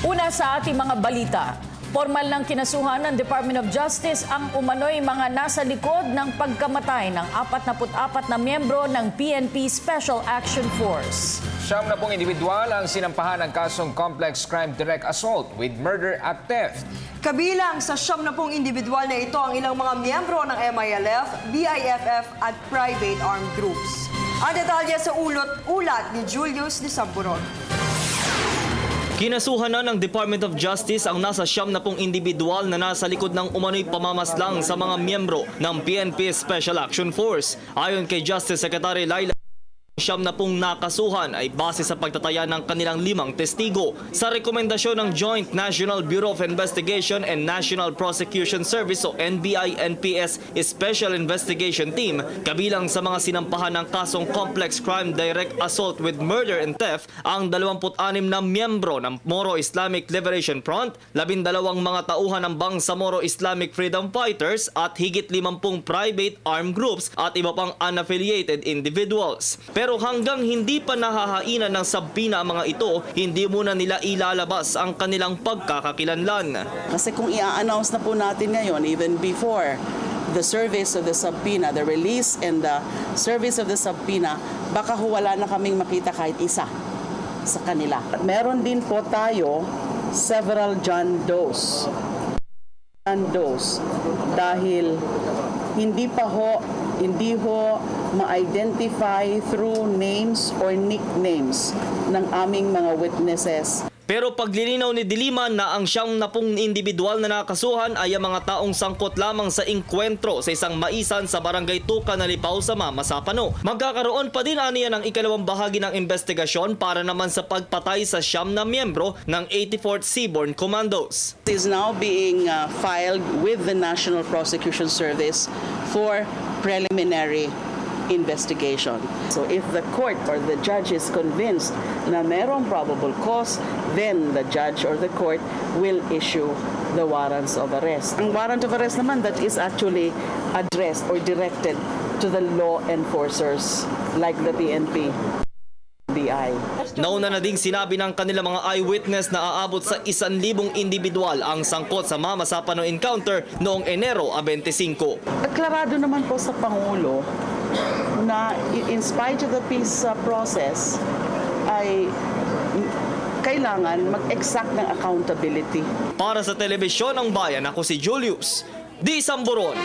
Una sa ating mga balita, formal ng kinasuhan ng Department of Justice ang umano'y mga nasa likod ng pagkamatay ng 44 na miyembro ng PNP Special Action Force. 70 individual ang sinampahan ng kasong complex crime direct assault with murder at theft. Kabilang sa 70 individual na ito ang ilang mga miyembro ng MILF, BIFF at private armed groups. Ang detalye sa ulat ni Julius de Samburon. Kinasuhan na ng Department of Justice ang nasa 70 individual na nasa likod ng umano'y pamamaslang sa mga miyembro ng PNP Special Action Force. Ayon kay Justice Secretary Laila, 70 nakasuhan ay base sa pagtataya ng kanilang 5 testigo. Sa rekomendasyon ng Joint National Bureau of Investigation and National Prosecution Service o NBI-NPS Special Investigation Team, kabilang sa mga sinampahan ng kasong complex crime direct assault with murder and theft ang 26 na miyembro ng Moro Islamic Liberation Front, 12 mga tauhan ng Bangsamoro Islamic Freedom Fighters at higit 50 private armed groups at iba pang unaffiliated individuals. Pero hanggang hindi pa nahahainan ng sabina ang mga ito, hindi muna nila ilalabas ang kanilang pagkakakilanlan. Kasi kung i-announce na po natin ngayon, even before the service of the subpoena, the release and the service of the subpoena, baka wala na kaming makita kahit isa sa kanila. At meron din po tayo several John Does. Dahil hindi ho ma-identify through names or nicknames ng aming mga witnesses. Pero paglilinaw ni Diliman na ang 70 individual na nakasuhan ay ang mga taong sangkot lamang sa inkwentro sa isang maisan sa barangay Tuca na Lipaw sa Masapano. Magkakaroon pa din aniya ng ikalawang bahagi ng investigasyon para naman sa pagpatay sa 7 na miyembro ng 84th Seaborne Commandos. It is now being filed with the National Prosecution Service for preliminary investigation. So if the court or the judge is convinced na merong probable cause, then the judge or the court will issue the warrants of arrest. Ang warrant of arrest naman, that is actually addressed or directed to the law enforcers like the PNP. Nauna na ding sinabi ng kanilang mga eyewitness na aabot sa 1,000 individual ang sangkot sa Masapano encounter noong Enero 25. Deklarado naman po sa Pangulo na in spite of the peace process ay kailangan mag-exact ng accountability. Para sa Telebisyon ng Bayan, ako si Julius de Samburon.